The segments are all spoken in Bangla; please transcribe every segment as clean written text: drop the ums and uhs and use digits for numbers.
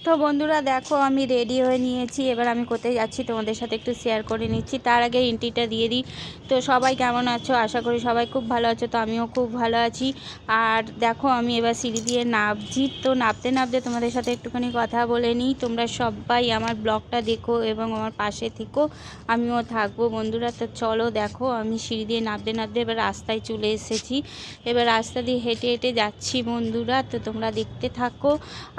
তো বন্ধুরা দেখো আমি রেডি হয়ে নিয়েছি। এবার আমি কোথায় যাচ্ছি তোমাদের সাথে একটু শেয়ার করে নিচ্ছি। তার আগে এন্ট্রিটা দিয়ে দিই। তো সবাই কেমন আছো? আশা করি সবাই খুব ভালো আছো। তো আমিও খুব ভালো আছি। আর দেখো আমি এবার সিঁড়ি দিয়ে নামছি। তো নামতে নামতে তোমাদের সাথে একটুখানি কথা বলে নিই। তোমরা সবাই আমার ব্লগটা দেখো এবং আমার পাশে থেকো, আমিও থাকবো বন্ধুরা। তো চলো দেখো আমি সিঁড়ি দিয়ে নামতে নামতে এবার রাস্তায় চলে এসেছি। এবার রাস্তা দিয়ে হেঁটে হেঁটে যাচ্ছি বন্ধুরা। তো তোমরা দেখতে থাকো।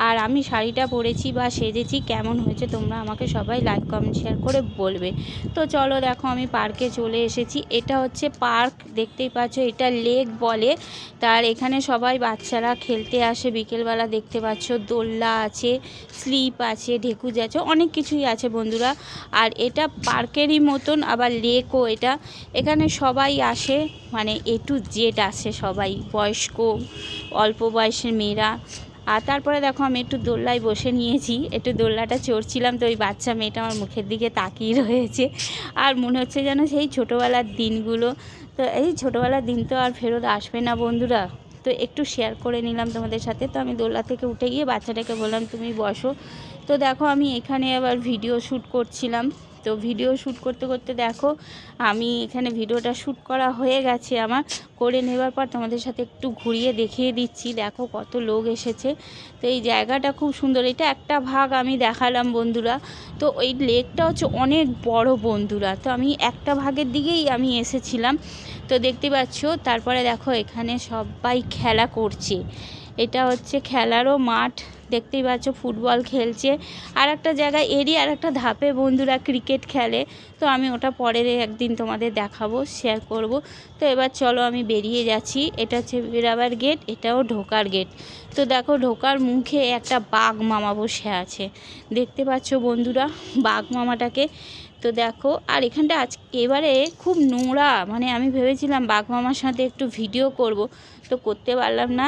আর আমি শাড়িটা পরেছি বা সেজেছি কেমন হয়েছে তোমরা আমাকে সবাই লাইক কমেন্ট শেয়ার করে বলবে। তো চলো দেখো আমি পার্কে চলে এসেছি। এটা হচ্ছে পার্ক, দেখতেই পাচ্ছ এটা লেক বলে। তার এখানে সবাই বাচ্চারা খেলতে আসে বিকেলবেলা। দেখতে পাচ্ছ দোলনা আছে, স্লিপ আছে, ঢেকুজ আছে, অনেক কিছুই আছে বন্ধুরা। আর এটা পার্কেরই মতন আবার লেকও এটা। এখানে সবাই আসে, মানে A to Z আসে সবাই, বয়স্ক, অল্প বয়সের মেয়েরা। আর তারপরে দেখো আমি একটু দোলনায় বসে নিয়েছি, একটু দোলনাটা চড়ছিলাম। তো ওই বাচ্চা মেয়েটা আমার মুখের দিকে তাকিয়ে রয়েছে। আর মনে হচ্ছে যেন সেই ছোটোবেলার দিনগুলো। তো এই ছোটোবেলার দিন তো আর ফেরত আসবে না বন্ধুরা। তো একটু শেয়ার করে নিলাম তোমাদের সাথে। তো আমি দোলনা থেকে উঠে গিয়ে বাচ্চাটাকে বললাম তুমি বসো। তো দেখো আমি এখানে আবার ভিডিও শ্যুট করছিলাম। তো ভিডিও শ্যুট করতে করতে দেখো আমি এখানে ভিডিওটা শ্যুট করা হয়ে গেছে আমার। করে নেবার পর তোমাদের সাথে একটু ঘুরিয়ে দেখিয়ে দিচ্ছি। দেখো কত লোক এসেছে। তো এই জায়গাটা খুব সুন্দর। এটা একটা ভাগ আমি দেখালাম বন্ধুরা। তো ওই লেকটা হচ্ছে অনেক বড় বন্ধুরা। তো আমি একটা ভাগের দিকেই আমি এসেছিলাম। তো দেখতে পাচ্ছ তারপরে দেখো এখানে সবাই খেলা করছে। এটা হচ্ছে খেলারও মাঠ, দেখতেই পাচ্ছ ফুটবল খেলছে। আর একটা জায়গায় এরিয়া আর একটা ধাপে বন্ধুরা ক্রিকেট খেলে। তো আমি ওটা পরে একদিন তোমাদের দেখাবো, শেয়ার করব। তো এবার চলো আমি বেরিয়ে যাচ্ছি। এটা হচ্ছে বেরাবার গেট, এটাও ঢোকার গেট। তো দেখো ঢোকার মুখে একটা বাঘ মামা বসে আছে, দেখতে পাচ্ছ বন্ধুরা বাঘ মামাটাকে। তো দেখো আর এখানটা এবারে খুব নোংরা, মানে আমি ভেবেছিলাম বাঘ মামার সাথে একটু ভিডিও করব, তো করতে পারলাম না।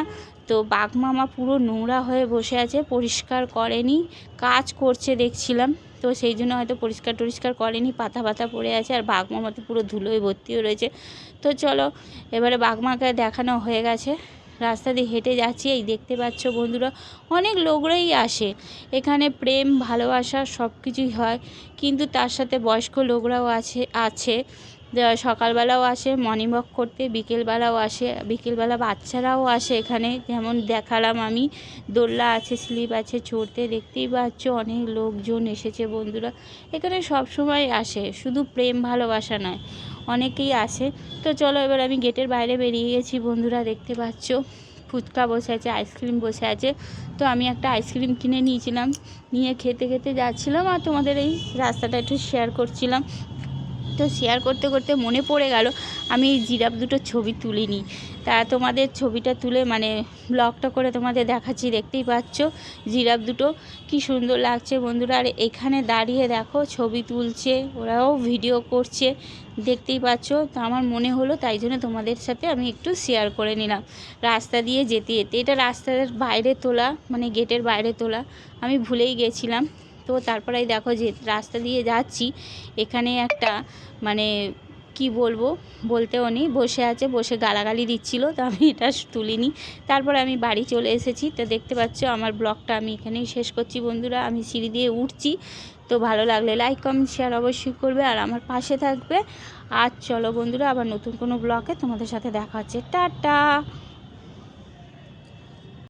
তো বাঘ মামা পুরো নোংরা হয়ে বসে আছে, পরিষ্কার করেনি, কাজ করছে দেখছিলাম। তো সেই জন্য হয়তো পরিষ্কার টরিষ্কার করেনি, পাতা পাতা পড়ে আছে। আর বাঘ মামা তো পুরো ধুলোয় ভর্তিও রয়েছে। তো চলো এবারে বাঘ মাকে দেখানো হয়ে গেছে। রাস্তা দিয়ে হেঁটে যাচ্ছি। এই দেখতে পাচ্ছ বন্ধুরা অনেক লোকরাই আসে এখানে, প্রেম ভালোবাসা সব কিছুই হয়। কিন্তু তার সাথে বয়স্ক লোকরাও আছে সকালবেলাও আসে মর্নিং ওয়াক করতে, বিকেলবেলাও আসে, বিকেলবেলা বাচ্চারাও আসে এখানে। যেমন দেখালাম আমি, দোলনা আছে, স্লিপ আছে চড়তে। দেখতেই পাচ্ছ অনেক লোকজন এসেছে বন্ধুরা। এখানে সব সময় আসে, শুধু প্রেম ভালোবাসা নয়, অনেকেই আসে। তো চলো এবার আমি গেটের বাইরে বেরিয়ে গেছি বন্ধুরা। দেখতে পাচ্ছ ফুচকা বসে আছে, আইসক্রিম বসে আছে। তো আমি একটা আইসক্রিম কিনে নিয়েছিলাম, নিয়ে খেতে খেতে যাচ্ছিলাম আর তোমাদের এই রাস্তাটা একটু শেয়ার করছিলাম। তো শেয়ার করতে করতে মনে পড়ে গেল আমি এই জিরাফ দুটো ছবি তুলিনি। তা তোমাদের ছবিটা তুলে মানে ব্লগটা করে তোমাদের দেখাচ্ছি। দেখতেই পাচ্ছ জিরাফ দুটো কি সুন্দর লাগছে বন্ধুরা। আর এখানে দাঁড়িয়ে দেখো ছবি তুলছে, ওরাও ভিডিও করছে, দেখতেই পাচ্ছ। তো আমার মনে হলো তাই জন্য তোমাদের সাথে আমি একটু শেয়ার করে নিলাম। রাস্তা দিয়ে যেতে যেতে, এটা রাস্তার বাইরে তোলা, মানে গেটের বাইরে তোলা, আমি ভুলেই গেছিলাম। তো তারপরে দেখো যে রাস্তা দিয়ে যাচ্ছি, এখানে একটা মানে কি বলবো, বলতেও নেই, বসে আছে, বসে গালাগালি দিচ্ছিল। তো আমি এটা তুলিনি। তারপরে আমি বাড়ি চলে এসেছি। তো দেখতে পাচ্ছ আমার ব্লগটা আমি এখানেই শেষ করছি বন্ধুরা। আমি সিঁড়ি দিয়ে উঠছি। তো ভালো লাগলে লাইক কমেন্ট শেয়ার অবশ্যই করবে আর আমার পাশে থাকবে। আর চলো বন্ধুরা আবার নতুন কোনো ব্লগে তোমাদের সাথে দেখা হচ্ছে। টাটা।